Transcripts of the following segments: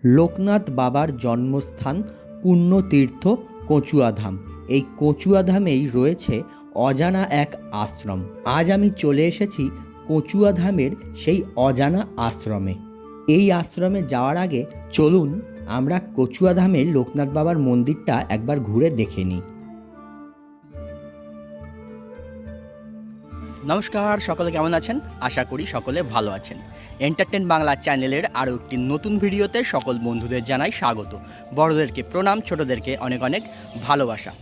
লোকনাথ বাবার জন্মস্থান পুণ্যতীর্থ কচুয়াধাম। এই কচুয়াধামেই রয়েছে অজানা এক আশ্রম। আজ আমি চলে এসেছি কচুয়াধামের সেই অজানা আশ্রমে। এই আশ্রমে যাওয়ার আগে চলুন আমরা কচুয়াধামের লোকনাথ বাবার মন্দিরটা একবার ঘুরে দেখে নিই। নমস্কার, সকলে কেমন আছেন? আশা করি সকলে ভালো আছেন। এন্টারটেন বাংলা চ্যানেলের আরও একটি নতুন ভিডিওতে সকল বন্ধুদের জানাই স্বাগত। বড়দেরকে প্রণাম, ছোটদেরকে অনেক অনেক ভালোবাসা।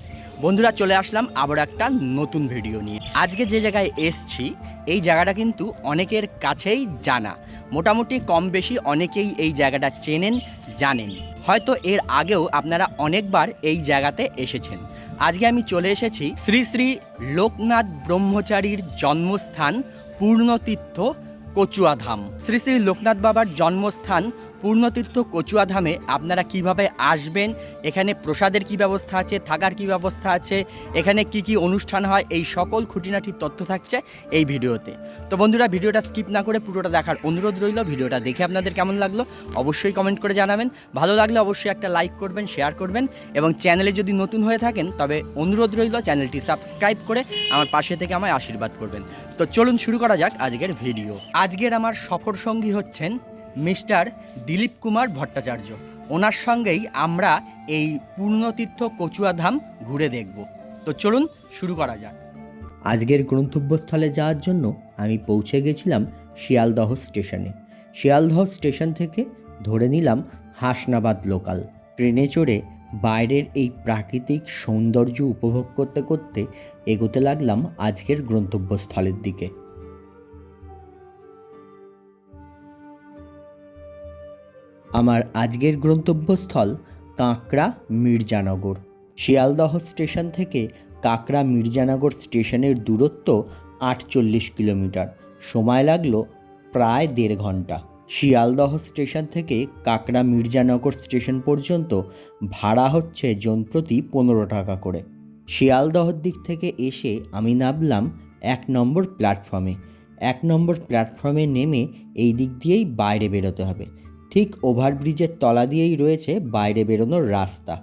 বন্ধুরা, চলে আসলাম আবার একটা নতুন ভিডিও নিয়ে। আজকে যে জায়গায় এসছি এই জায়গাটা কিন্তু অনেকের কাছেই জানা, মোটামুটি কম বেশি অনেকেই এই জায়গাটা চেনেন, জানেন। হয়তো এর আগেও আপনারা অনেকবার এই জায়গাতে এসেছেন। আজকে আমি চলে এসেছি শ্রী শ্রী লোকনাথ ব্রহ্মচারীর জন্মস্থান পূর্ণতীর্থ কচুয়াধাম। শ্রী শ্রী লোকনাথ বাবার জন্মস্থান পূর্ণতীর্থ কচুয়াধামে আপনারা কিভাবে আসবেন, এখানে প্রসাদের কি ব্যবস্থা আছে, থাকার কি ব্যবস্থা আছে, এখানে কি কি অনুষ্ঠান হয়, এই সকল খুঁটিনাটি তথ্য থাকছে এই ভিডিওতে। তো বন্ধুরা, ভিডিওটা স্কিপ না করে পুরোটা দেখার অনুরোধ রইল। ভিডিওটা দেখে আপনাদের কেমন লাগলো অবশ্যই কমেন্ট করে জানাবেন। ভালো লাগলে অবশ্যই একটা লাইক করবেন, শেয়ার করবেন, এবং চ্যানেলে যদি নতুন হয়ে থাকেন তবে অনুরোধ রইল চ্যানেলটি সাবস্ক্রাইব করে আমার পাশে থেকে আমায় আশীর্বাদ করবেন। তো চলুন শুরু করা যাক আজকের ভিডিও। আজকের আমার সফর সঙ্গী হচ্ছেন মিস্টার দিলীপ কুমার ভট্টাচার্য। ওনার সঙ্গেই আমরা এই পূর্ণতীর্থ কচুয়াধাম ঘুরে দেখব। তো চলুন শুরু করা যাক। আজকের গন্তব্যস্থলে যাওয়ার জন্য আমি পৌঁছে গেছিলাম শিয়ালদহ স্টেশনে। শিয়ালদহ স্টেশন থেকে ধরে নিলাম হাসনাবাদ লোকাল। ট্রেনে চড়ে বাইরের এই প্রাকৃতিক সৌন্দর্য উপভোগ করতে করতে এগোতে লাগলাম আজকের গন্তব্যস্থলের দিকে। আমার আজকের গন্তব্যস্থল কাঁকড়া মির্জানগর। শিয়ালদহ স্টেশন থেকে কাঁকড়া মির্জানগর স্টেশনের দূরত্ব 48 কিলোমিটার। সময় লাগলো প্রায় 1.5 ঘন্টা। শিয়ালদহ স্টেশন থেকে কাঁকড়া মির্জানগর স্টেশন পর্যন্ত ভাড়া হচ্ছে জনপ্রতি 15 টাকা করে। শিয়ালদহর দিক থেকে এসে আমি নামলাম 1 নম্বর প্ল্যাটফর্মে। 1 নম্বর প্ল্যাটফর্মে নেমে এই দিক দিয়েই বাইরে বেরোতে হবে। ঠিক ওভারব্রিজের তলা দিয়েই রয়েছে বাইরে বেরোনোর রাস্তা।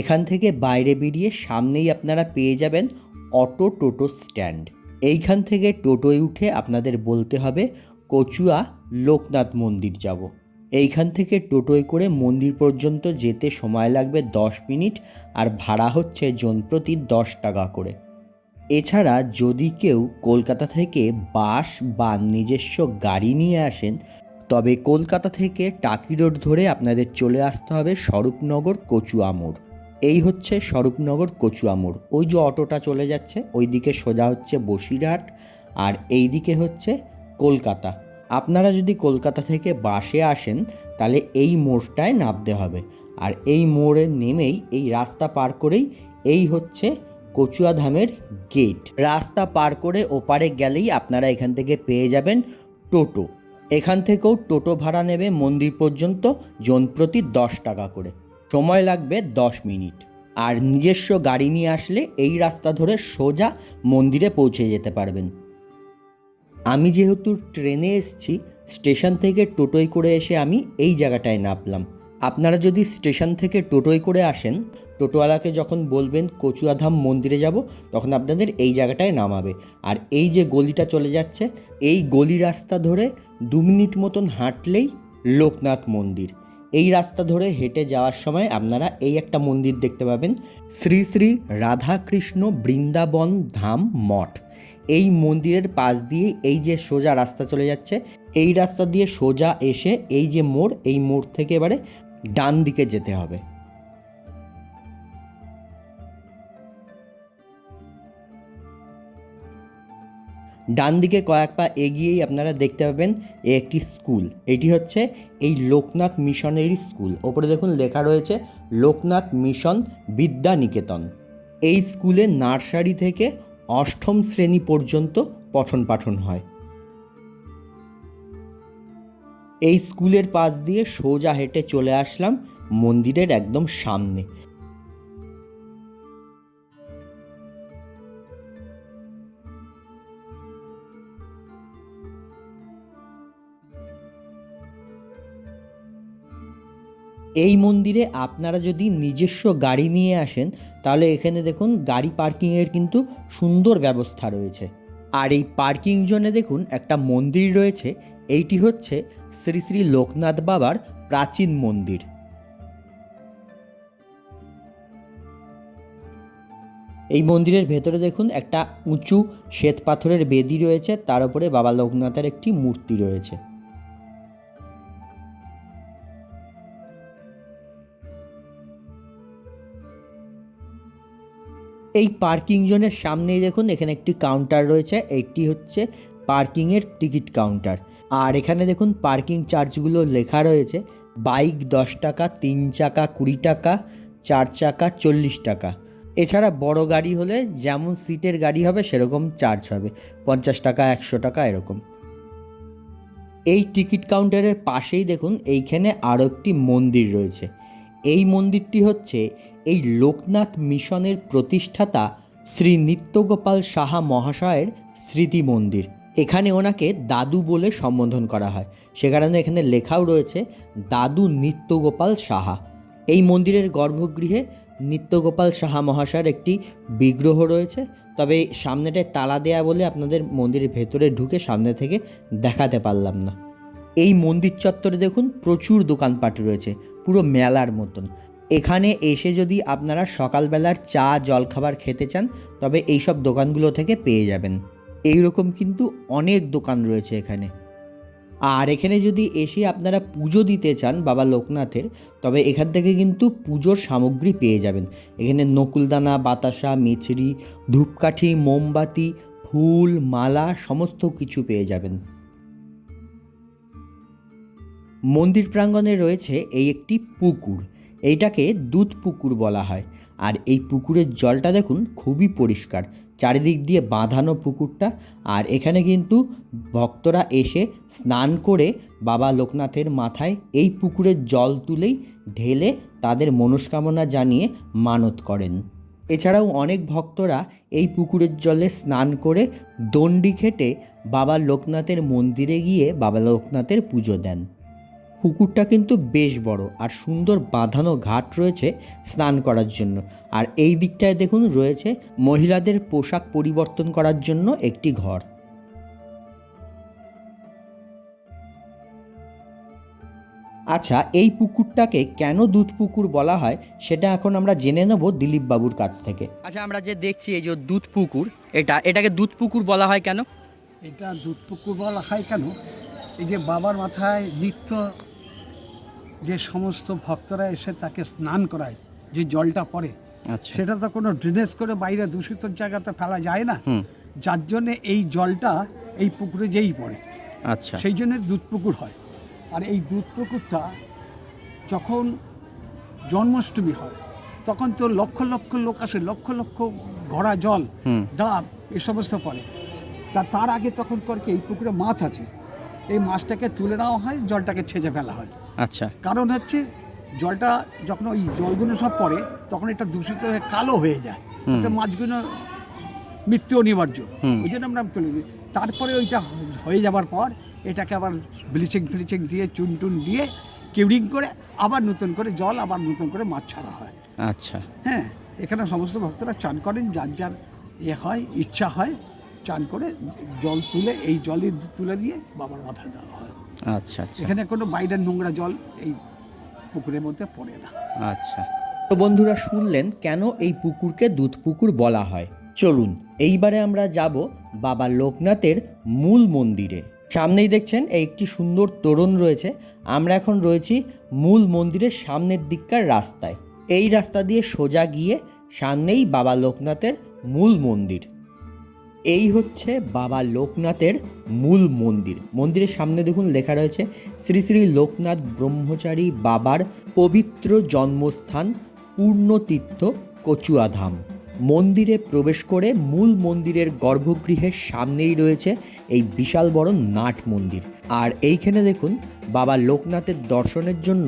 এখান থেকে বাইরে বেরিয়ে সামনেই আপনারা পেয়ে যাবেন অটো টোটো স্ট্যান্ড। এইখান থেকে টোটোয় উঠে আপনাদের বলতে হবে কচুয়া লোকনাথ মন্দির যাব। এইখান থেকে টোটোয় করে মন্দির পর্যন্ত যেতে সময় লাগবে 10 মিনিট, আর ভাড়া হচ্ছে জনপ্রতি 10 টাকা করে। এছাড়া যদি কেউ কলকাতা থেকে বাস বা নিজস্ব গাড়ি নিয়ে আসেন তবে কলকাতা থেকে টাকি রোড ধরে আপনাদের চলে আসতে হবে স্বরূপনগর কচুয়া মোড়। এই হচ্ছে স্বরূপনগর কচুয়া মোড়। ওই যে অটোটা চলে যাচ্ছে ওই দিকে সোজা হচ্ছে বসিরহাট, আর এই দিকে হচ্ছে কলকাতা। আপনারা যদি কলকাতা থেকে বাসে আসেন তাহলে এই মোড়টায় নামতে হবে, আর এই মোড়ে নেমেই এই রাস্তা পার করেই এই হচ্ছে কচুয়াধামের গেট। রাস্তা পার করে ওপারে গেলেই আপনারা এখান থেকে পেয়ে যাবেন টোটো। এখান থেকেও টোটো ভাড়া নেবে মন্দির পর্যন্ত জনপ্রতি 10 টাকা করে। সময় লাগবে 10 মিনিট। আর নিজস্ব গাড়ি নিয়ে আসলে এই রাস্তা ধরে সোজা মন্দিরে পৌঁছে যেতে পারবেন। আমি যেহেতু ট্রেনে এসেছি, স্টেশন থেকে টোটোয় করে এসে আমি এই জায়গাটায় নামলাম। আপনারা যদি স্টেশন থেকে টোটোয় করে আসেন, টোটোওয়ালাকে যখন বলবেন কচুয়াধাম মন্দিরে যাব, তখন আপনাদের এই জায়গাটায় নামাবে। আর এই যে গলিটা চলে যাচ্ছে এই গলি রাস্তা ধরে 2 মিনিট মতন হাঁটলেই লোকনাথ মন্দির। এই রাস্তা ধরে হেঁটে যাওয়ার সময় আপনারা এই একটা মন্দির দেখতে পাবেন, শ্রী শ্রী রাধাকৃষ্ণ বৃন্দাবন ধাম মঠ। এই মন্দিরের পাশ দিয়ে এই যে সোজা রাস্তা চলে যাচ্ছে, এই রাস্তা দিয়ে সোজা এসে এই যে মোড়, এই মোড় থেকে এবারে ডান দিকে যেতে হবে। ডান দিকে কয়েক পা এগিয়েই আপনারা দেখতে পাবেন একটি স্কুল। এটি হচ্ছে এই লোকনাথ মিশনেরই স্কুল। ওপরে দেখুন লেখা রয়েছে লোকনাথ মিশন বিদ্যা নিকেতন। এই স্কুলে নার্সারি থেকে 8ম শ্রেণী পর্যন্ত পঠন পাঠন হয়। এই স্কুলের পাশ দিয়ে সোজা হেঁটে চলে আসলাম মন্দিরের একদম সামনে। এই মন্দিরে আপনারা যদি নিজস্ব গাড়ি নিয়ে আসেন তাহলে এখানে দেখুন গাড়ি পার্কিংয়ের কিন্তু সুন্দর ব্যবস্থা রয়েছে। আর এই পার্কিং জোনে দেখুন একটা মন্দির রয়েছে, এইটি হচ্ছে শ্রী শ্রী লোকনাথ বাবার প্রাচীন মন্দির। এই মন্দিরের ভেতরে দেখুন একটা উঁচু শ্বেত পাথরের বেদি রয়েছে, তার উপরে বাবা লোকনাথের একটি মূর্তি রয়েছে। এই পার্কিং জোনের সামনেই দেখুন এখানে একটি কাউন্টার রয়েছে, এইটি হচ্ছে পার্কিংয়ের টিকিট কাউন্টার। আর এখানে দেখুন পার্কিং চার্জগুলো লেখা রয়েছে, বাইক 10 টাকা, 3 চাকা 20 টাকা, 4 চাকা 40 টাকা। এছাড়া বড় গাড়ি হলে যেমন সিটের গাড়ি হবে সেরকম চার্জ হবে, 50 টাকা 100 টাকা এরকম। এই টিকিট কাউন্টারের পাশেই দেখুন এইখানে আরও একটি মন্দির রয়েছে। এই মন্দিরটি হচ্ছে এই লোকনাথ মিশনের প্রতিষ্ঠাতা শ্রী নিত্যগোপাল সাহা মহাশয়ের স্মৃতি মন্দির। এখানে ওনাকে দাদু বলে সম্বোধন করা হয়, সে কারণে এখানে লেখাও রয়েছে দাদু নিত্যগোপাল সাহা। এই মন্দিরের গর্ভগৃহে নিত্যগোপাল সাহা মহাশয়ের একটি বিগ্রহ রয়েছে, তবে সামনেটায় তালা দেয়া বলে আপনাদের মন্দিরের ভেতরে ঢুকে সামনে থেকে দেখাতে পারলাম না। এই মন্দির চত্বরে দেখুন প্রচুর দোকানপাট রয়েছে, পুরো মেলার মতন। এখানে এসে যদি আপনারা সকালবেলার চা জলখাবার খেতে চান তবে এই সব দোকানগুলো থেকে পেয়ে যাবেন। এই রকম কিন্তু অনেক দোকান রয়েছে এখানে। আর এখানে যদি এসে আপনারা পুজো দিতে চান বাবা লোকনাথের, তবে এখান থেকে কিন্তু পুজোর সামগ্রী পেয়ে যাবেন। এখানে নকুলদানা, বাতাসা, মিছরি, ধূপকাঠি, মোমবাতি, ফুল, মালা সমস্ত কিছু পেয়ে যাবেন। মন্দির প্রাঙ্গণে রয়েছে এই একটি পুকুর, এইটাকে দুধ পুকুর বলা হয়। আর এই পুকুরের জলটা দেখুন খুবই পরিষ্কার, চারিদিক দিয়ে বাঁধানো পুকুরটা। আর এখানে কিন্তু ভক্তরা এসে স্নান করে বাবা লোকনাথের মাথায় এই পুকুরের জল তুলেই ঢেলে তাদের মনস্কামনা জানিয়ে মানত করেন। এছাড়াও অনেক ভক্তরা এই পুকুরের জলে স্নান করে দণ্ডি খেটে বাবা লোকনাথের মন্দিরে গিয়ে বাবা লোকনাথের পুজো দেন। পুকুরটা কিন্তু বেশ বড় আর সুন্দর বাঁধানো ঘাট রয়েছে স্নান করার জন্য। আর এই দিকটায় দেখুন রয়েছে মহিলাদের পোশাক পরিবর্তন করার জন্য একটি ঘর। আচ্ছা, এই পুকুরটাকে কেন দুধ পুকুর বলা হয় সেটা এখন আমরা জেনে নেব দিলীপ বাবুর কাছ থেকে। আচ্ছা, আমরা যে দেখছি এই যে দুধ পুকুর, এটাকে দুধ পুকুর বলা হয় কেন? এটা দুধ পুকুর বলা হয় কেন, এই যে বাবার মাথায় নিত্য যে সমস্ত ভক্তরা এসে তাকে স্নান করায়, যে জলটা পড়ে, আচ্ছা, সেটা তো কোনো ড্রেনেজ করে বাইরে দূষিত জায়গাতে ফেলা যায় না, যার জন্যে এই জলটা এই পুকুরে যেই পড়ে, আচ্ছা, সেই জন্য দুধ পুকুর হয়। আর এই দুধ পুকুরটা যখন জন্মাষ্টমী হয় তখন তো লক্ষ লক্ষ লোক আসে, লক্ষ লক্ষ ঘোড়া জল, ডাব এ সমস্ত পড়ে। তার আগে তখন করে কি এই পুকুরে মাছ আছে, এই মাছটাকে তুলে নেওয়া হয়, জলটাকে ছেঁচে ফেলা হয়। আচ্ছা, কারণ হচ্ছে জলটা যখন ওই জলগুলো সব পড়ে তখন এটা দূষিত হয়ে কালো হয়ে যায়, তো মাছগুলো মৃত্যু অনিবার্য, ওই জন্য আমরা তুলে দিই। তারপরে ওইটা হয়ে যাবার পর এটাকে আবার ব্লিচিং দিয়ে চুন টুন দিয়ে কিউরিং করে আবার নতুন করে জল, আবার নতুন করে মাছ ছাড়া হয়। আচ্ছা, হ্যাঁ, এখানে সমস্ত ভক্তরা চান করেন, যার যার হয় ইচ্ছা হয় চান করে জল তুলে এই জলই তুলে দিয়ে বাবার মাথায় দেওয়া হয়। আচ্ছা, আচ্ছা, এখানে কোনো বাইরের নোংরা জল এই পুকুরের মধ্যে পড়ে না। আচ্ছা। তো বন্ধুরা শুনলেন কেন এই পুকুরকে দুধ পুকুর বলা হয়। চলুন এইবারে আমরা যাব বাবা লোকনাথের মূল মন্দিরে। সামনেই দেখছেন এই একটি সুন্দর তোরণ রয়েছে। আমরা এখন রয়েছি মূল মন্দিরের সামনের দিককার রাস্তায়। এই রাস্তা দিয়ে সোজা গিয়ে সামনেই বাবা লোকনাথের মূল মন্দির। এই হচ্ছে বাবা লোকনাথের মূল মন্দির। মন্দিরের সামনে দেখুন লেখা রয়েছে শ্রী শ্রী লোকনাথ ব্রহ্মচারী বাবার পবিত্র জন্মস্থান পূর্ণতীর্থ কচুয়াধাম। মন্দিরে প্রবেশ করে মূল মন্দিরের গর্ভগৃহের সামনেই রয়েছে এই বিশাল বড় নাট মন্দির। আর এইখানে দেখুন বাবা লোকনাথের দর্শনের জন্য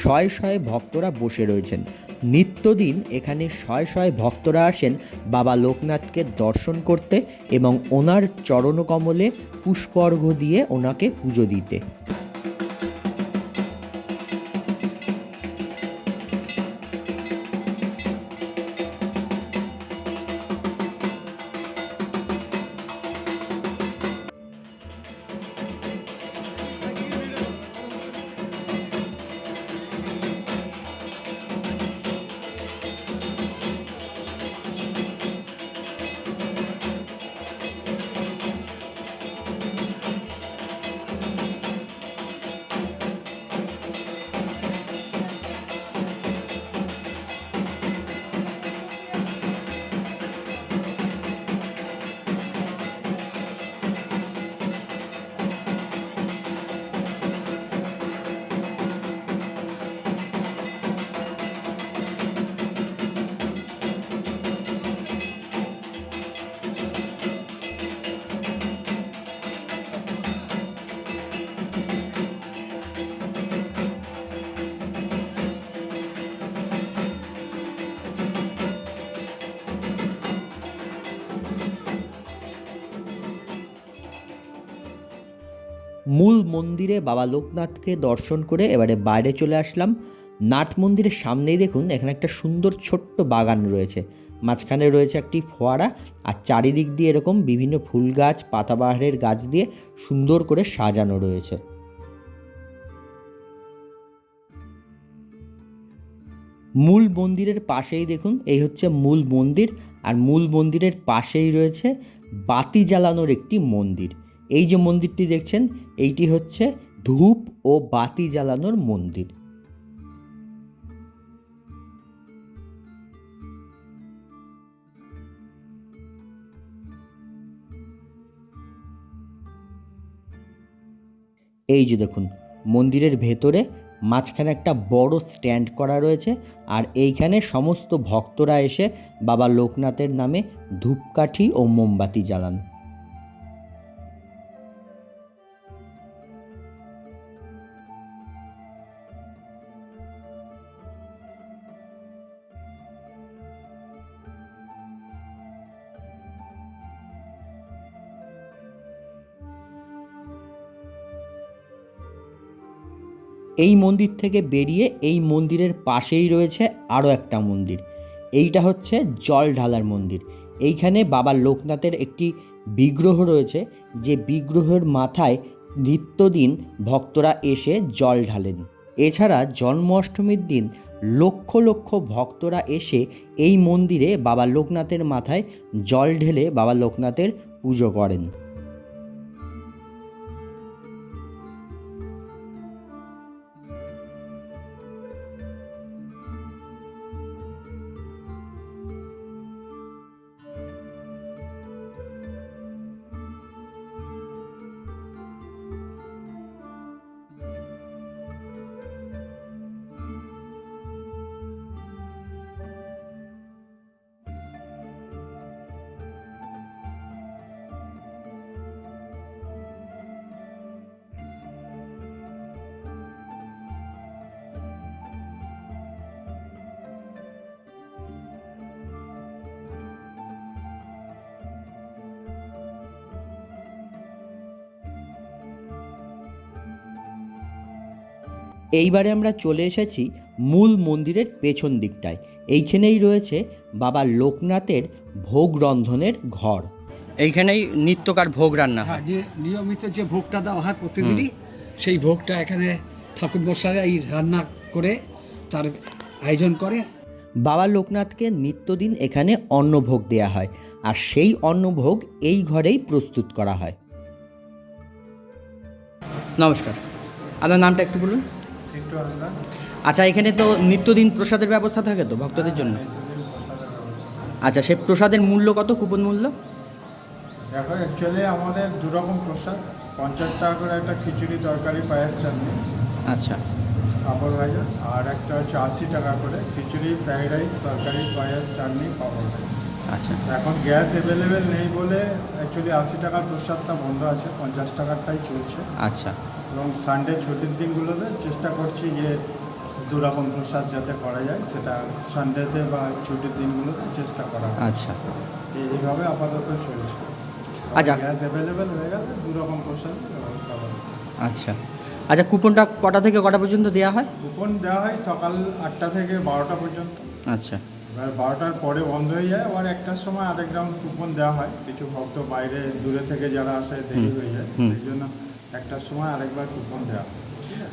শয়ে শয়ে ভক্তরা বসে রয়েছেন। নিত্যদিন এখানে শয়ে শয়ে ভক্তরা আসেন বাবা লোকনাথকে দর্শন করতে এবং ওনার চরণকমলে পুষ্পার্ঘ্য দিয়ে ওনাকে পুজো দিতে। মূল মন্দিরে বাবা লোকনাথকে দর্শন করে এবারে বাইরে চলে আসলাম। নাট মন্দিরের সামনেই দেখুন এখানে একটা সুন্দর ছোট্ট বাগান রয়েছে, মাঝখানে রয়েছে একটি ফোয়ারা, আর চারিদিক দিয়ে এরকম বিভিন্ন ফুল গাছ, পাতাবাহারের গাছ দিয়ে সুন্দর করে সাজানো রয়েছে। মূল মন্দিরের পাশেই দেখুন এই হচ্ছে মূল মন্দির, আর মূল মন্দিরের পাশেই রয়েছে বাতি জ্বালানোর একটি মন্দির। এই যে মন্দিরটি দেখছেন এইটি হচ্ছে ধূপ ও বাতি জ্বালানোর মন্দির। এই যে দেখুন মন্দিরের ভেতরে মাঝখানে একটা বড় স্ট্যান্ড করা রয়েছে, আর এইখানে সমস্ত ভক্তরা এসে বাবা লোকনাথের নামে ধূপকাঠি ও মোমবাতি জ্বালান। এই মন্দির থেকে বেরিয়ে এই মন্দিরের পাশেই রয়েছে আরও একটা মন্দির। এইটা হচ্ছে জল ঢালার মন্দির। এইখানে বাবা লোকনাথের একটি বিগ্রহ রয়েছে, যে বিগ্রহের মাথায় নিত্যদিন ভক্তরা এসে জল ঢালেন। এছাড়া জন্মাষ্টমীর দিন লক্ষ লক্ষ ভক্তরা এসে এই মন্দিরে বাবা লোকনাথের মাথায় জল ঢেলে বাবা লোকনাথের পুজো করেন। এইবারে আমরা চলে এসেছি মূল মন্দিরের পেছন দিকটায়। এইখানেই রয়েছে বাবা লোকনাথের ভোগ রন্ধনের ঘর। এইখানেই নিত্যকার ভোগ রান্না হয়। নিয়মিত যে ভোগটা দেওয়া হয় প্রতিদিনই, সেই ভোগটা এখানে ঠাকুর মশাইরা এই রান্না করে তার আয়োজন করে। বাবা লোকনাথকে নিত্যদিন এখানে অন্নভোগ দেয়া হয়, আর সেই অন্নভোগ এই ঘরেই প্রস্তুত করা হয়। নমস্কার, আপনার নামটা একটু বলুন। আচ্ছা, এখানে তো নিত্যদিন প্রসাদের ব্যবস্থা থাকে তো ভক্তদের জন্য? আচ্ছা, সেই প্রসাদের মূল্য কত, কুপন মূল্য? দেখো, অ্যাকচুয়ালি আমাদের দুরকম প্রসাদ, 50 টাকা করে একটা খিচুড়ি, তরকারি, পায়েস, চাটনি, আচ্ছা, পাঁপড় ভাজা, আর একটা হচ্ছে 80 টাকা করে খিচুড়ি, ফ্রাইড রাইস, তরকারি, পায়েস, চাটনি, পাঁপড় ভাজা। আচ্ছা, এখন গ্যাস অ্যাভেলেবেল নেই বলে অ্যাকচুয়ালি 80 টাকার প্রসাদটা বন্ধ আছে, 50 টাকারটাই চলছে। আচ্ছা। এবং সানডে ছুটির দিনগুলোতে চেষ্টা করছি যে দুরকম প্রসাদ যাতে করা যায়, সেটা সানডেতে বা ছুটির দিনগুলোতে চেষ্টা করা হয়। আচ্ছা, এইভাবে আপাতত চলছে। আচ্ছা। গ্যাস অ্যাভেলেবেল হয়ে গেলে দুরকম প্রসাদের ব্যবস্থা হবে। আচ্ছা, আচ্ছা। কুপনটা কটা থেকে কটা পর্যন্ত দেওয়া হয়? কুপন দেওয়া হয় সকাল 8টা থেকে 12টা পর্যন্ত। আচ্ছা, এবার 12টার পরে বন্ধ হয়ে যায়, আবার 1টার সময় আরেক রাউন্ড কুপন দেওয়া হয়। কিছু ভক্ত বাইরে দূরে থেকে যারা আসে দেরি হয়ে যায়, সেই জন্য 1টার সময় আরেকবার কুপন দেওয়া হয়।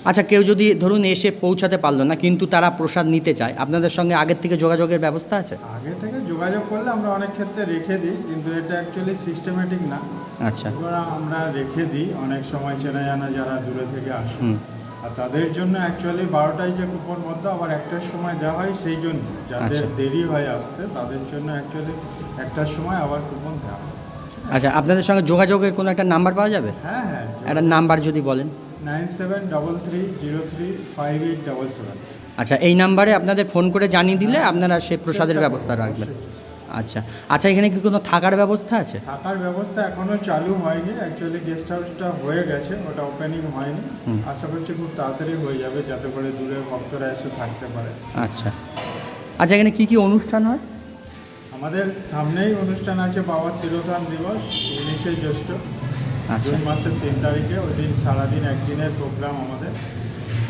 আচ্ছা, কেউ যদি ধরুন এসে পৌঁছাতে পারলো না কিন্তু তারা প্রসাদ নিতে চায়, আপনাদের সঙ্গে আগের থেকে যোগাযোগের ব্যবস্থা আছে? আগে থেকে যোগাযোগ করলে আমরা অনেক ক্ষেত্রে রেখে দিই, কিন্তু এটা অ্যাকচুয়ালি সিস্টেমেটিক না। আচ্ছা, এবার আমরা রেখে দিই, অনেক সময় চেনা জানা যারা দূরে থেকে আসে, আর তাদের জন্য অ্যাকচুয়ালি 12টায় যে কুপন বন্ধ, আবার 1টার সময় দেওয়া হয়, সেই জন্য যাদের দেরি হয় আসতে তাদের জন্য অ্যাকচুয়ালি 1টার সময় আবার কুপন দেওয়া হয়। আচ্ছা, আপনাদের সঙ্গে যোগাযোগের কোনো একটা নাম্বার পাওয়া যাবে? হ্যাঁ, একটা নাম্বার যদি বলেন। 9733035877। আচ্ছা, এই নাম্বারে আপনাদের ফোন করে জানিয়ে দিলে আপনারা সেই প্রসাদের ব্যবস্থা রাখবেন। আচ্ছা, আচ্ছা। এখানে কি কোনো থাকার ব্যবস্থা আছে? থাকার ব্যবস্থা এখনও চালু হয়নি, অ্যাকচুয়ালি গেস্ট হাউসটা হয়ে গেছে, ওটা ওপেনিং হয়নি। আশা করছি খুব তাড়াতাড়ি হয়ে যাবে, যাতে করে দূরের ভক্তরা এসে থাকতে পারে। আচ্ছা, আচ্ছা। এখানে কি কি অনুষ্ঠান হয়? আমাদের সামনেই অনুষ্ঠান আছে বাবার তিরোধান দিবস 19শে জ্যৈষ্ঠ, আচ্ছা। জুন মাসের 3 তারিখে। ওই দিন সারাদিন একদিনের প্রোগ্রাম আমাদের,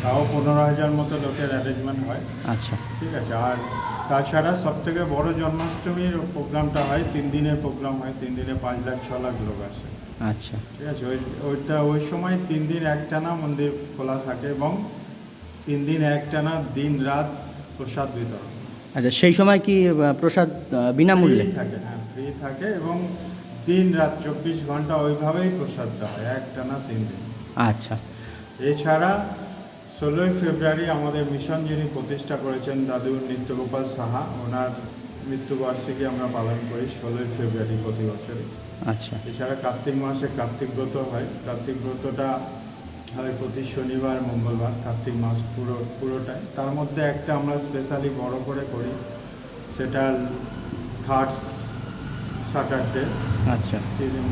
তাও 15,000 মতো লোকের অ্যারেঞ্জমেন্ট হয়। আচ্ছা ঠিক আছে। আর তাছাড়া সবথেকে বড় জন্মাষ্টমীর প্রোগ্রামটা হয়, 3 দিনের প্রোগ্রাম হয়, 3 দিনে 5 লাখ 6 লাখ লোক আসে। আচ্ছা ঠিক আছে। ওই সময় 3 দিন একটানা মন্দির খোলা থাকে এবং 3 দিন একটানা দিন রাত প্রসাদ বিতরণ। আচ্ছা, সেই সময় কি প্রসাদ বিনামূল্যে? ফ্রি থাকে, হ্যাঁ ফ্রি থাকে, এবং দিন রাত 24 ঘন্টা ওইভাবেই প্রসাদটা হয় একটানা 3 দিন। আচ্ছা এছাড়া 16ই ফেব্রুয়ারি আমাদের মিশন যিনি প্রতিষ্ঠা করেছেন দাদু নিত্যগোপাল সাহা, ওনার মৃত্যুবার্ষিকী আমরা পালন করি 16ই ফেব্রুয়ারি প্রতি বছরই। আচ্ছা এছাড়া কার্তিক মাসে কার্তিক ব্রত হয়। কার্তিক ব্রতটা হয় প্রতি শনিবার মঙ্গলবার, কার্তিক মাস পুরোটাই। তার মধ্যে একটা আমরা স্পেশালি বড় করে করি, সেটা 3rd স্যাটারডে, আচ্ছা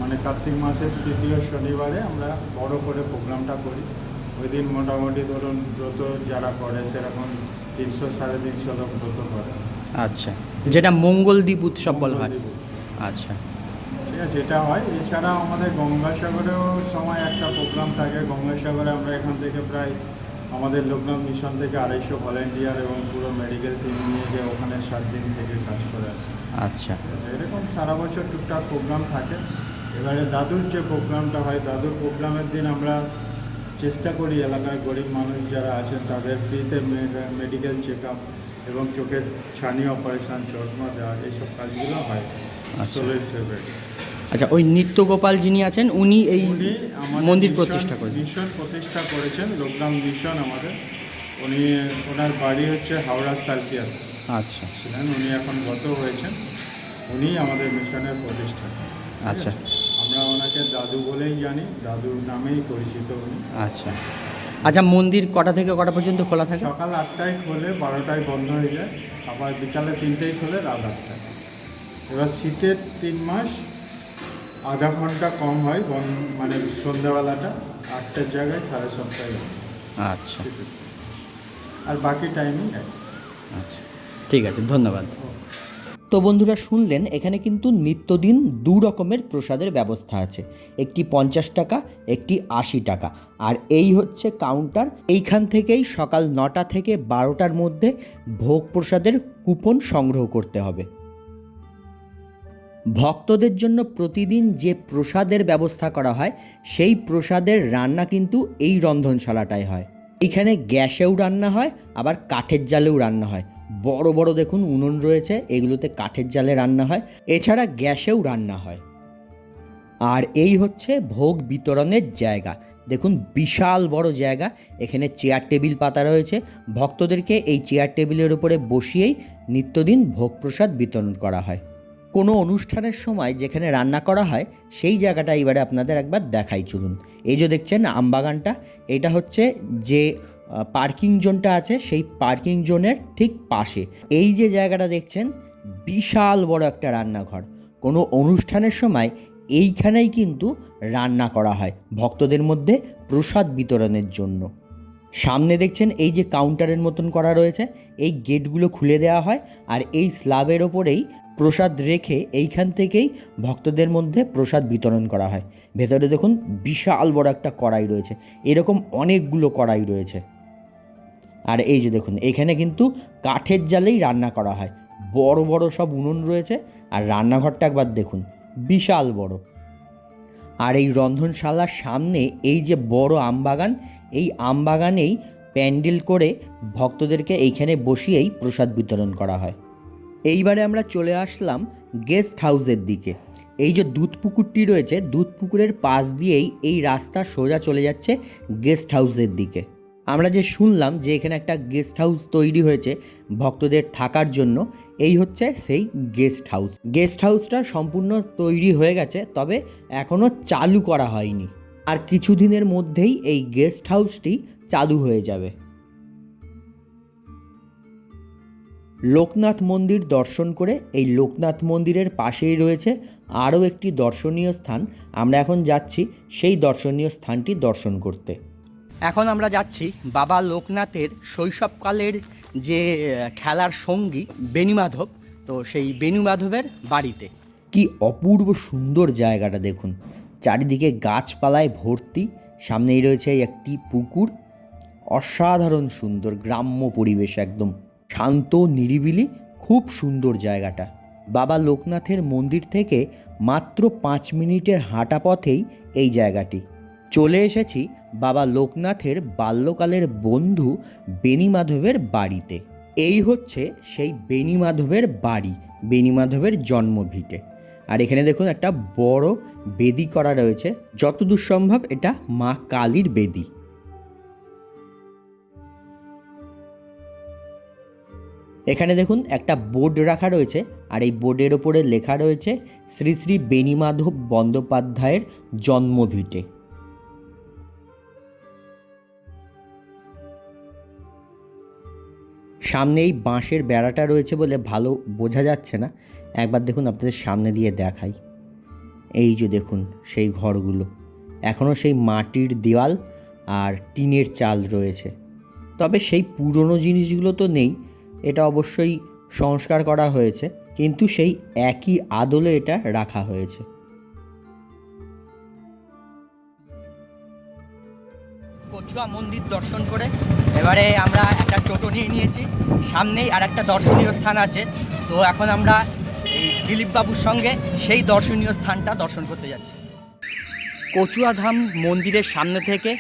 মানে কার্তিক মাসের 3য় শনিবারে আমরা বড় করে প্রোগ্রামটা করি। ওই দিন মোটামুটি ধরুন ব্রত যারা করে সেরকম 300-350 লোক ব্রত করে। আচ্ছা, যেটা মঙ্গলদ্বীপ উৎসব বলা হয়। মঙ্গলদ্বীপ উৎসব। আচ্ছা ঠিক আছে, এটা হয়। এছাড়া আমাদের গঙ্গাসাগরেও সময় একটা প্রোগ্রাম থাকে। গঙ্গাসাগরে আমরা এখান থেকে প্রায় আমাদের লোকনাথ মিশন থেকে 250 ভলেন্টিয়ার এবং পুরো মেডিকেল টিম নিয়ে গিয়ে ওখানে 7 দিন থেকে কাজ করে আসে। আচ্ছা ঠিক আছে, এরকম সারা বছর টুকটাক প্রোগ্রাম থাকে। এবারে দাদুর যে প্রোগ্রামটা হয়, দাদুর প্রোগ্রামের দিন আমরা চেষ্টা করি এলাকার গরিব মানুষ যারা আছেন তাদের ফ্রিতে মেডিকেল চেক আপ এবং চোখের ছানি অপারেশন, চশমা দেওয়া, এইসব কাজগুলো হয়। আচ্ছা। 16ই ফেব্রুয়ারি। আচ্ছা, ওই নিত্যগোপাল যিনি আছেন উনি এই উনি আমাদের মন্দির প্রতিষ্ঠা করেছেন। মিশন প্রতিষ্ঠা করেছেন, লোকনাথ মিশন আমাদের। উনি, ওনার বাড়ি হচ্ছে হাওড়া সার্কিয়াল আচ্ছা ছিলেন, উনি এখন গত হয়েছেন। উনি আমাদের মিশনের প্রতিষ্ঠা। আচ্ছা আমরা ওনাকে দাদু বলেই জানি, দাদুর নামেই পরিচিত উনি। আচ্ছা আচ্ছা, মন্দির কটা থেকে কটা পর্যন্ত খোলা থাকে? সকাল 8টায় খোলে, 12টায় বন্ধ হয়ে যায়। আবার বিকালে 3টেয় খোলে, রাত 8টায়। এবার শীতের 3 মাস আধা ঘন্টা কম হয়, মানে সন্ধ্যাবেলাটা 8টার জায়গায় 7:30টায় হয়। আচ্ছা আর বাকি টাইমিং আচ্ছা, ঠিক আছে, ধন্যবাদ। তো বন্ধুরা শুনলেন, এখানে কিন্তু নিত্যদিন 2 রকমের প্রসাদের ব্যবস্থা আছে, একটি 50 টাকা, একটি 80 টাকা। আর এই হচ্ছে কাউন্টার। এইখান থেকেই সকাল 9টা থেকে 12টার মধ্যে ভোগ প্রসাদের কুপন সংগ্রহ করতে হবে। ভক্তদের জন্য প্রতিদিন যে প্রসাদের ব্যবস্থা করা হয় সেই প্রসাদের রান্না কিন্তু এই রন্ধনশালাটায় হয়। এখানে গ্যাসেও রান্না হয়, আবার কাঠের জালেও রান্না হয়। বড় বড় দেখুন উনুন রয়েছে, এগুলোতে কাঠের জালে রান্না হয়, এছাড়া গ্যাসেও রান্না হয়। আর এই হচ্ছে ভোগ বিতরণের জায়গা। দেখুন বিশাল বড় জায়গা, এখানে চেয়ার টেবিল পাতা রয়েছে। ভক্তদেরকে এই চেয়ার টেবিলের উপরে বসিয়েই নিত্যদিন ভোগ প্রসাদ বিতরণ করা হয়। কোনো অনুষ্ঠানের সময় যেখানে রান্না করা হয় সেই জায়গাটা এবারে আপনাদের একবার দেখাই চলুন। এই যে দেখছেন আমবাগানটা, এটা হচ্ছে যে পার্কিং জোনটা আছে সেই পার্কিং জোনের ঠিক পাশে এই যে জায়গাটা দেখছেন, বিশাল বড় একটা রান্নাঘর। কোনো অনুষ্ঠানের সময় এইখানেই কিন্তু রান্না করা হয় ভক্তদের মধ্যে প্রসাদ বিতরণের জন্য। সামনে দেখছেন এই যে কাউন্টারের মতন করা রয়েছে, এই গেটগুলো খুলে দেওয়া হয় আর এই স্ল্যাবের ওপরেই প্রসাদ রেখে এইখান থেকেই ভক্তদের মধ্যে প্রসাদ বিতরণ করা হয়। ভেতরে দেখুন বিশাল বড় একটা কড়াই রয়েছে, এরকম অনেকগুলো কড়াই রয়েছে। আর এই যে দেখুন এখানে কিন্তু কাঠের জালেই রান্না করা হয়, বড় বড় সব উনুন রয়েছে। আর রান্নাঘরটা একবার দেখুন, বিশাল বড়। আর এই রন্ধনশালার সামনে এই যে বড় আমবাগান, এই আমবাগানেই প্যান্ডেল করে ভক্তদেরকে এইখানে বসিয়েই প্রসাদ বিতরণ করা হয়। এইবারে আমরা চলে আসলাম গেস্ট হাউসের দিকে। এই যে দুধ পুকুরটি রয়েছে, দুধ পুকুরের পাশ দিয়েই এই রাস্তা সোজা চলে যাচ্ছে গেস্ট হাউসের দিকে। আমরা যে শুনলাম যে এখানে একটা গেস্ট হাউস তৈরি হয়েছে ভক্তদের থাকার জন্য, এই হচ্ছে সেই গেস্ট হাউস। গেস্ট হাউসটা সম্পূর্ণ তৈরি হয়ে গেছে, তবে এখনও চালু করা হয়নি। আর কিছুদিনের মধ্যেই এই গেস্ট হাউসটি চালু হয়ে যাবে। লোকনাথ মন্দির দর্শন করে এই লোকনাথ মন্দিরের পাশেই রয়েছে আরও একটি দর্শনীয় স্থান। আমরা এখন যাচ্ছি সেই দর্শনীয় স্থানটি দর্শন করতে। এখন আমরা যাচ্ছি বাবা লোকনাথের শৈশবকালের যে খেলার সঙ্গী বেণীমাধব, তো সেই বেণীমাধবের বাড়িতে। কি অপূর্ব সুন্দর জায়গাটা দেখুন, চারিদিকে গাছপালায় ভর্তি, সামনেই রয়েছে একটি পুকুর। অসাধারণ সুন্দর গ্রাম্য পরিবেশ, একদম শান্ত নিরিবিলি, খুব সুন্দর জায়গাটা। বাবা লোকনাথের মন্দির থেকে মাত্র 5 মিনিটের হাঁটা পথেই এই জায়গাটি। চলে এসেছি বাবা লোকনাথের বাল্যকালের বন্ধু বেণীমাধবের বাড়িতে। এই হচ্ছে সেই বেণীমাধবের বাড়ি, বেণীমাধবের জন্মভিটে। আর এখানে দেখুন একটা বড় বেদি করা রয়েছে, যতদূর সম্ভব এটা মা কালীর বেদি। এখানে দেখুন একটা বোর্ড রাখা রয়েছে, আর এই বোর্ডের ওপরে লেখা রয়েছে শ্রী শ্রী বেণীমাধব বন্দ্যোপাধ্যায়ের জন্মভিটে। সামনে এই বাঁশের বেড়াটা রয়েছে বলে ভালো বোঝা যাচ্ছে না, একবার দেখুন আপনাদের সামনে দিয়ে দেখাই। এই যে দেখুন সেই ঘরগুলো, এখনও সেই মাটির দেওয়াল আর টিনের চাল রয়েছে, তবে সেই পুরনো জিনিসগুলো তো নেই। এটা অবশ্যই সংস্কার করা হয়েছে, কিন্তু সেই একই আদলে এটা রাখা হয়েছে। কচুয়া মন্দির দর্শন করে এবারে আমরা একটা টোটো নিয়ে নিয়েছি, সামনেই আর একটা দর্শনীয় স্থান আছে। তো এখন আমরা এই দিলীপ বাবুর সঙ্গে সেই দর্শনীয় স্থানটা দর্শন করতে যাচ্ছি। কচুয়াধাম মন্দিরের সামনে থেকে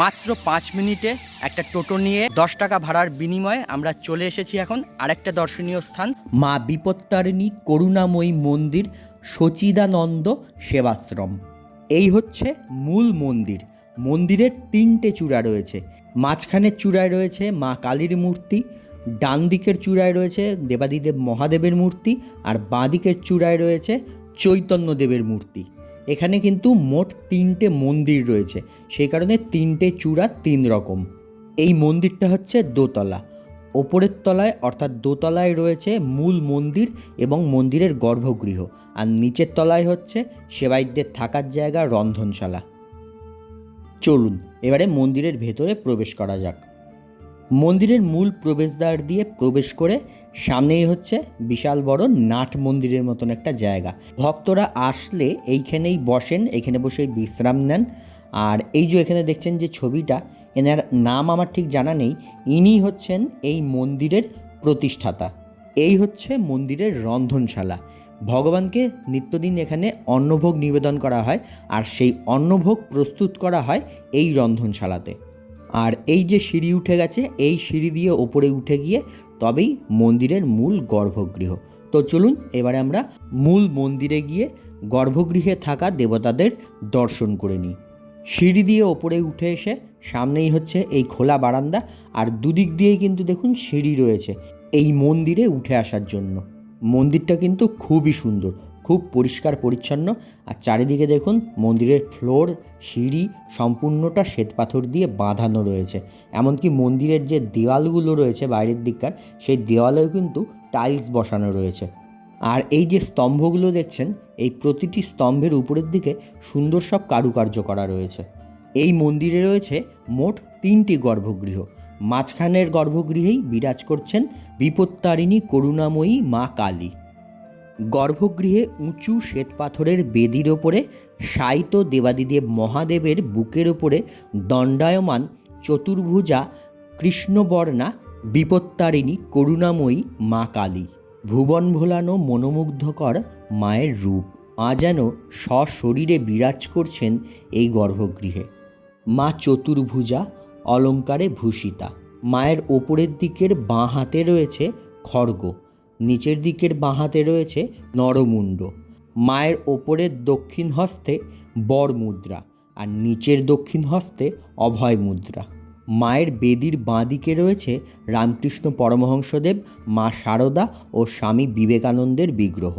মাত্র 5 মিনিটে একটা টোটো নিয়ে 10 টাকা ভাড়ার বিনিময়ে আমরা চলে এসেছি এখন আরেকটা দর্শনীয় স্থান, মা বিপত্তারিণী করুণাময়ী মন্দির সচিদানন্দ সেবাশ্রম। এই হচ্ছে মূল মন্দির। মন্দিরের 3টে চূড়া রয়েছে। মাঝখানের চূড়ায় রয়েছে মা কালীর মূর্তি, ডান দিকের চূড়ায় রয়েছে দেবাদিদেব মহাদেবের মূর্তি, আর বাঁ দিকের চূড়ায় রয়েছে চৈতন্যদেবের মূর্তি। এখানে কিন্তু মোট 3টে মন্দির রয়েছে, সেই কারণে 3টে চূড়া 3 রকম। এই মন্দিরটা হচ্ছে দোতলা। ওপরের তলায় অর্থাৎ দোতলায় রয়েছে মূল মন্দির এবং মন্দিরের গর্ভগৃহ, আর নিচের তলায় হচ্ছে সেবায়িতদের থাকার জায়গা, রন্ধনশালা। চলুন এবারে মন্দিরের ভেতরে প্রবেশ করা যাক। মন্দিরের মূল প্রবেশদ্বার দিয়ে প্রবেশ করে সামনেই হচ্ছে বিশাল বড় নাট মন্দিরের মতন একটা জায়গা। ভক্তরা আসলে এইখানেই বসেন, এখানে বসে বিশ্রাম নেন। আর এই যে এখানে দেখছেন যে ছবিটা, এনার নাম আমার ঠিক জানা নেই, ইনি হচ্ছেন এই মন্দিরের প্রতিষ্ঠাতা। এই হচ্ছে মন্দিরের রন্ধনশালা। ভগবানকে নিত্যদিন এখানে অন্নভোগ নিবেদন করা হয়, আর সেই অন্নভোগ প্রস্তুত করা হয় এই রন্ধনশালাতে। আর এই যে সিঁড়ি উঠে গেছে, এই সিঁড়ি দিয়ে ওপরে উঠে গিয়ে তবেই মন্দিরের মূল গর্ভগৃহ। তো চলুন এবারে আমরা মূল মন্দিরে গিয়ে গর্ভগৃহে থাকা দেবতাদের দর্শন করে নিই। সিঁড়ি দিয়ে ওপরে উঠে এসে সামনেই হচ্ছে এই খোলা বারান্দা, আর দুদিক দিয়েই কিন্তু দেখুন সিঁড়ি রয়েছে এই মন্দিরে উঠে আসার জন্য। মন্দিরটা কিন্তু খুবই সুন্দর, খুব পরিষ্কার পরিচ্ছন্ন। আর চারিদিকে দেখুন মন্দিরের ফ্লোর, সিঁড়ি সম্পূর্ণটা শ্বেতপাথর দিয়ে বাঁধানো রয়েছে। এমনকি মন্দিরের যে দেওয়ালগুলো রয়েছে বাইরের দিককার, সেই দেওয়ালেও কিন্তু টাইলস বসানো রয়েছে। আর এই যে স্তম্ভগুলো দেখছেন, এই প্রতিটি স্তম্ভের উপরের দিকে সুন্দর সব কারুকার্য করা রয়েছে। এই মন্দিরে রয়েছে মোট 3টি গর্ভগৃহ। মাঝখানের গর্ভগৃহেই বিরাজ করছেন বিপত্তারিণী করুণাময়ী মা কালী। গর্ভগৃহে উঁচু শ্বেতপাথরের বেদির ওপরে শায়িত দেবাদিদেব মহাদেবের বুকের ওপরে দণ্ডায়মান চতুর্ভুজা কৃষ্ণবর্ণা বিপত্তারিণী করুণাময়ী মা কালী। ভুবন ভোলানো মনোমুগ্ধকর মায়ের রূপ। মা যেন সশরীরে বিরাজ করছেন এই গর্ভগৃহে। মা চতুর্ভুজা, অলঙ্কারে ভূষিতা। মায়ের ওপরের দিকের বাঁ হাতে রয়েছে খড়গ, নিচের দিকের বাঁ হাতে রয়েছে নরমুণ্ড। মায়ের ওপরের দক্ষিণ হস্তে বর মুদ্রা, আর নিচের দক্ষিণ হস্তে অভয় মুদ্রা। মায়ের বেদির বাঁ দিকে রয়েছে রামকৃষ্ণ পরমহংসদেব, মা শারদা ও স্বামী বিবেকানন্দের বিগ্রহ।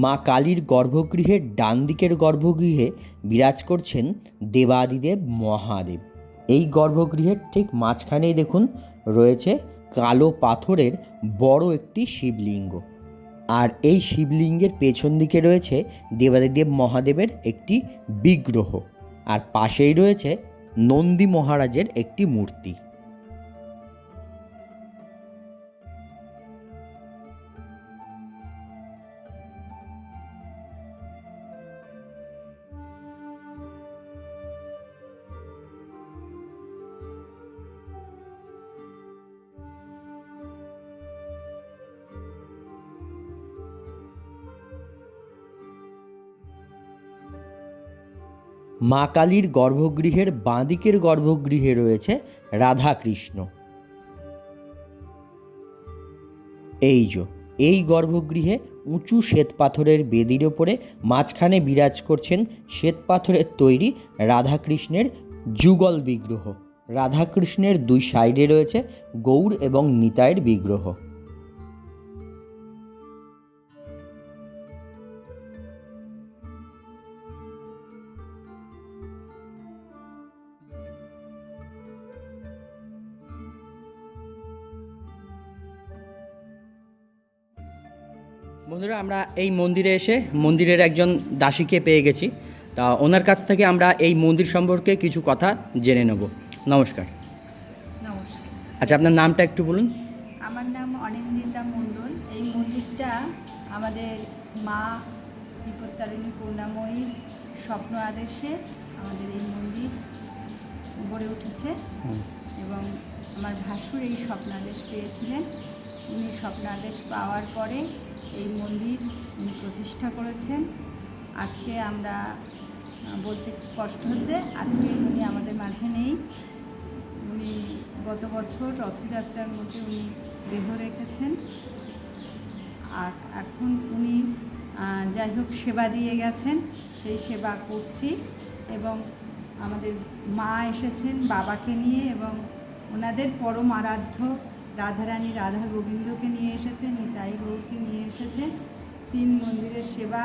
মা কালীর গর্ভগৃহের ডান দিকের গর্ভগৃহে বিরাজ করছেন দেবাদিদেব মহাদেব। এই গর্ভগৃহের ঠিক মাঝখানেই দেখুন রয়েছে কালো পাথরের বড় একটি শিবলিঙ্গ, আর এই শিবলিঙ্গের পেছন দিকে রয়েছে দেবাদিদেব মহাদেবের একটি বিগ্রহ, আর পাশেই রয়েছে নন্দী মহারাজের একটি মূর্তি। মা কালীর গর্ভগৃহের বাঁদিকের গর্ভগৃহে রয়েছে রাধাকৃষ্ণ। এই গর্ভগৃহে উঁচু শ্বেতপাথরের বেদির ওপরে মাঝখানে বিরাজ করছেন শ্বেতপাথরের তৈরি রাধাকৃষ্ণের যুগল বিগ্রহ। রাধাকৃষ্ণের দুই সাইডে রয়েছে গৌর এবং নিতাইয়ের বিগ্রহ। বন্ধুরা, আমরা এই মন্দিরে এসে মন্দিরের একজন দাসীকে পেয়ে গেছি। তা ওনার কাছ থেকে আমরা এই মন্দির সম্পর্কে কিছু কথা জেনে নেব। নমস্কার। নমস্কার। আচ্ছা, আপনার নামটা একটু বলুন। আমার নাম অনিন্দিতা মণ্ডল। এই মন্দিরটা আমাদের মা বিপত্তারিণী করুণাময়ীর স্বপ্ন আদেশে আমাদের এই মন্দির গড়ে উঠেছে এবং আমার ভাসুর এই স্বপ্নাদেশ পেয়েছিলেন। উনি স্বপ্নাদেশ পাওয়ার পরে এই মন্দির উনি প্রতিষ্ঠা করেছেন। আজকে আমরা বলতে কষ্ট হচ্ছে, আজকে উনি আমাদের মাঝে নেই। উনি গত বছর রথযাত্রার মধ্যে উনি দেহ রেখেছেন। আর এখন উনি যাই হোক সেবা দিয়ে গেছেন, সেই সেবা করছি। এবং আমাদের মা এসেছেন বাবাকে নিয়ে এবং ওনাদের পরম আরাধ্য রাধারানী রাধা গোবিন্দকে নিয়ে এসেছেন, নিতাই গৌরকে নিয়ে এসেছেন। 3 মন্দিরের সেবা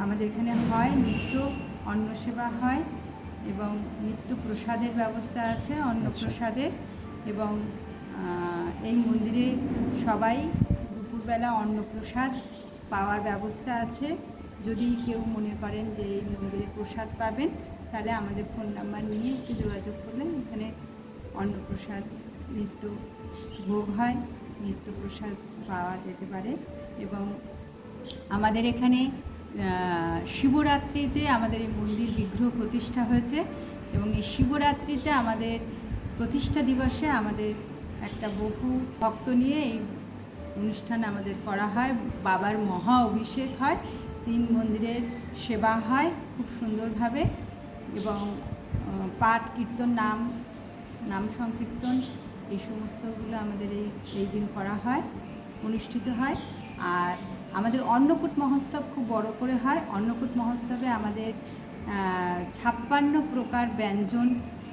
আমাদের এখানে হয়, নিত্য অন্ন সেবা হয় এবং নিত্য প্রসাদের ব্যবস্থা আছে, অন্নপ্রসাদের। এবং এই মন্দিরে সবাই দুপুরবেলা অন্নপ্রসাদ পাওয়ার ব্যবস্থা আছে। যদি কেউ মনে করেন যে এই মন্দিরে প্রসাদ পাবেন, তাহলে আমাদের ফোন নাম্বার নিয়ে একটু যোগাযোগ করলে এখানে অন্নপ্রসাদ নিত্য ভোগ হয়, নিত্য প্রসাদ পাওয়া যেতে পারে। এবং আমাদের এখানে শিবরাত্রিতে আমাদের এই মন্দির বিগ্রহ প্রতিষ্ঠা হয়েছে এবং এই শিবরাত্রিতে আমাদের প্রতিষ্ঠা দিবসে আমাদের একটা বহু ভক্ত নিয়ে এই অনুষ্ঠান আমাদের করা হয়। বাবার মহা অভিষেক হয়, 3 মন্দিরের সেবা হয় খুব সুন্দরভাবে এবং পাঠ কীর্তন নাম সংকীর্তন এই সমস্তগুলো আমাদের এই দিন করা হয়, অনুষ্ঠিত হয়। আর আমাদের অন্নকূট মহোৎসব খুব বড় করে হয়। অন্নকূট মহোৎসবে আমাদের 56 প্রকার ব্যঞ্জন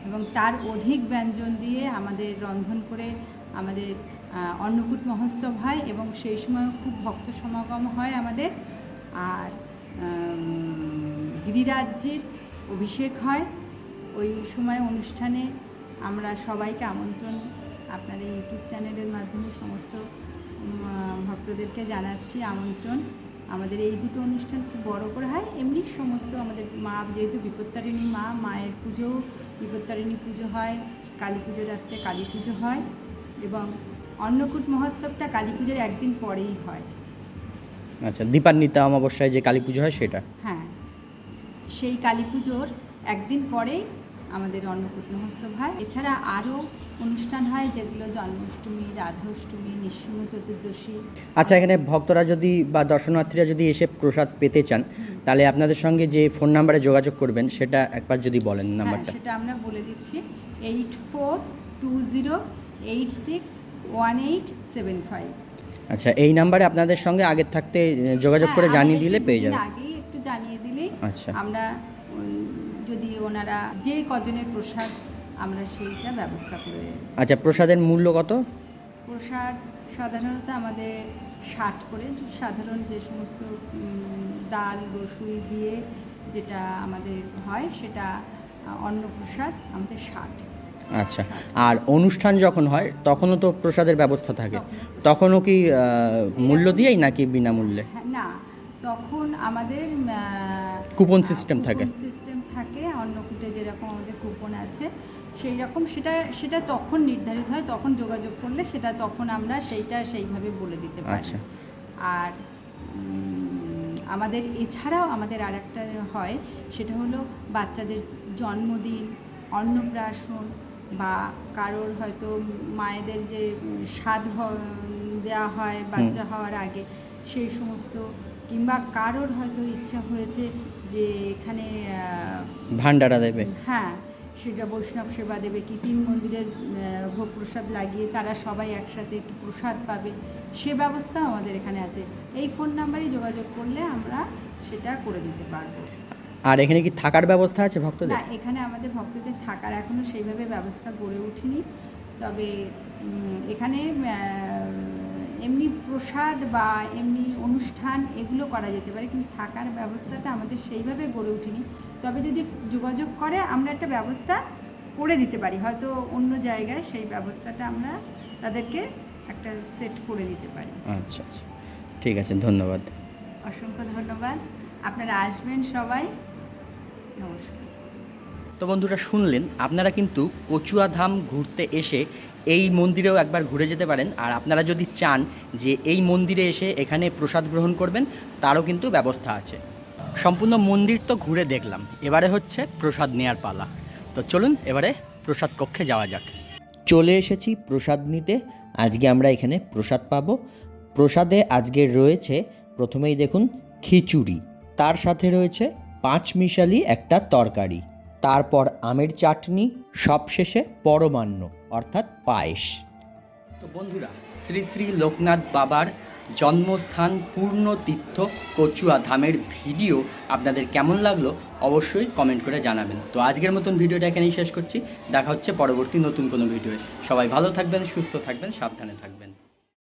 এবং তার অধিক ব্যঞ্জন দিয়ে আমাদের রন্ধন করে আমাদের অন্নকূট মহোৎসব হয় এবং সেই সময়ও খুব ভক্ত সমাগম হয় আমাদের। আর গিরিরাজ্যের অভিষেক হয় ওই সময় অনুষ্ঠানে। আমরা সবাইকে আমন্ত্রণ আপনার এই ইউটিউব চ্যানেলের মাধ্যমে সমস্ত ভক্তদেরকে জানাচ্ছি আমন্ত্রণ। আমাদের এই দুটো অনুষ্ঠান খুব বড় করে হয়। এমনি সমস্ত আমাদের মা যেহেতু বিপত্তারিণী মা, মায়ের পুজো, বিপত্তারিণী পুজো হয়, কালী পুজো রাত্রে কালী পুজো হয় এবং অন্নকূট মহোৎসবটা কালী পুজোর একদিন পরেই হয়। আচ্ছা, দীপান্বিতা অমাবস্যায় যে কালী পুজো হয় সেটা? হ্যাঁ, সেই কালী পুজোর একদিন পরেই আমাদের অন্নকূট মহোৎসব হয়। এছাড়া আরও অনুষ্ঠান হয় যেগুলো জন্মাষ্টমী, রাধাষ্টমী, নৃসিংহ চতুর্দশী। আচ্ছা, এখানে ভক্তরা যদি বা দর্শনার্থীরা যদি এসে প্রসাদ পেতে চান, তাহলে আপনাদের সঙ্গে যে ফোন নাম্বারে যোগাযোগ করবেন সেটা একবার যদি বলেন নাম্বারটা। সেটা আমরা বলে দিচ্ছি, 8420861875। আচ্ছা, এই নাম্বারে আপনাদের সঙ্গে আগের থাকতে যোগাযোগ করে জানিয়ে দিলে পেয়ে যাবেন। আগেই একটু জানিয়ে দিলেই আচ্ছা, আমরা যদি ওনারা যে কজনের প্রসাদ আমরা সেইটা ব্যবস্থা করে। আচ্ছা, প্রসাদের মূল্য কত? প্রসাদ সাধারণত আমাদের 60 করে, সাধারণ যে সমস্ত ডাল রসুই দিয়ে যেটা আমাদের হয় সেটা অন্নপ্রসাদ আমাদের 60। আচ্ছা, আর অনুষ্ঠান যখন হয় তখনও তো প্রসাদের ব্যবস্থা থাকে, তখনও কি মূল্য দিয়েই নাকি বিনামূল্যে? না, তখন আমাদের কুপন সিস্টেম থাকে। অন্নকূটে যেরকম আমাদের কুপন আছে সেই রকম সেটা তখন নির্ধারিত হয়, তখন যোগাযোগ করলে সেটা তখন আমরা সেইভাবে বলে দিতে পারি। আচ্ছা, আর আমাদের এছাড়াও আমাদের আরেকটা হয়, সেটা হলো বাচ্চাদের জন্মদিন, অন্নপ্রাশন বা কারোর হয়তো মায়েদের যে স্বাদ দেওয়া হয় বাচ্চা হওয়ার আগে, সেই সমস্ত কিংবা কারোর হয়তো ইচ্ছা হয়েছে যে এখানে ভান্ডারা দেবে। হ্যাঁ, সেটা বৈষ্ণব সেবা দেবে কি 3 মন্দিরের ভোগ প্রসাদ লাগিয়ে তারা সবাই একসাথে একটু প্রসাদ পাবে, সে ব্যবস্থা আমাদের এখানে আছে। এই ফোন নাম্বারে যোগাযোগ করলে আমরা সেটা করে দিতে পারবো। আর এখানে কি থাকার ব্যবস্থা আছে ভক্তদের? না, এখানে আমাদের ভক্তদের থাকার এখনও সেইভাবে ব্যবস্থা গড়ে ওঠেনি, তবে এখানে এমনি প্রসাদ বা এমনি অনুষ্ঠান এগুলো করা যেতে পারে, কিন্তু থাকার ব্যবস্থাটা আমাদের সেইভাবে গড়ে ওঠেনি। তবে যদি যোগাযোগ করে আমরা একটা ব্যবস্থা করে দিতে পারি, হয়তো অন্য জায়গায় সেই ব্যবস্থাটা আমরা তাদেরকে একটা সেট করে দিতে পারি। আচ্ছা আচ্ছা, ঠিক আছে, ধন্যবাদ। অসংখ্য ধন্যবাদ, আপনারা আসবেন সবাই। নমস্কার। তো বন্ধুরা শুনলেন, আপনারা কিন্তু কচুয়া ধাম ঘুরতে এসে এই মন্দিরেও একবার ঘুরে যেতে পারেন। আর আপনারা যদি চান যে এই মন্দিরে এসে এখানে প্রসাদ গ্রহণ করবেন, তারও কিন্তু ব্যবস্থা আছে। সম্পূর্ণ মন্দির তো ঘুরে দেখলাম, এবারে হচ্ছে প্রসাদ নেওয়ার পালা। তো চলুন এবারে প্রসাদ কক্ষে যাওয়া যাক। চলে এসেছি প্রসাদ নিতে। আজকে আমরা এখানে প্রসাদ পাবো। প্রসাদে আজকে রয়েছে প্রথমেই দেখুন খিচুড়ি, তার সাথে রয়েছে 5 মিশালি একটা তরকারি, তারপর আমের চাটনি, সবশেষে পরমান্ন অর্থাৎ পায়েস। তো বন্ধুরা, শ্রী শ্রী লোকনাথ বাবার জন্মস্থান পূর্ণতীর্থ কচুয়া ধামের ভিডিও আপনাদের কেমন লাগলো অবশ্যই কমেন্ট করে জানাবেন। তো আজকের মতন ভিডিওটা এখানেই শেষ করছি। দেখা হচ্ছে পরবর্তী নতুন কোনো ভিডিওয়ে। সবাই ভালো থাকবেন, সুস্থ থাকবেন, সাবধানে থাকবেন।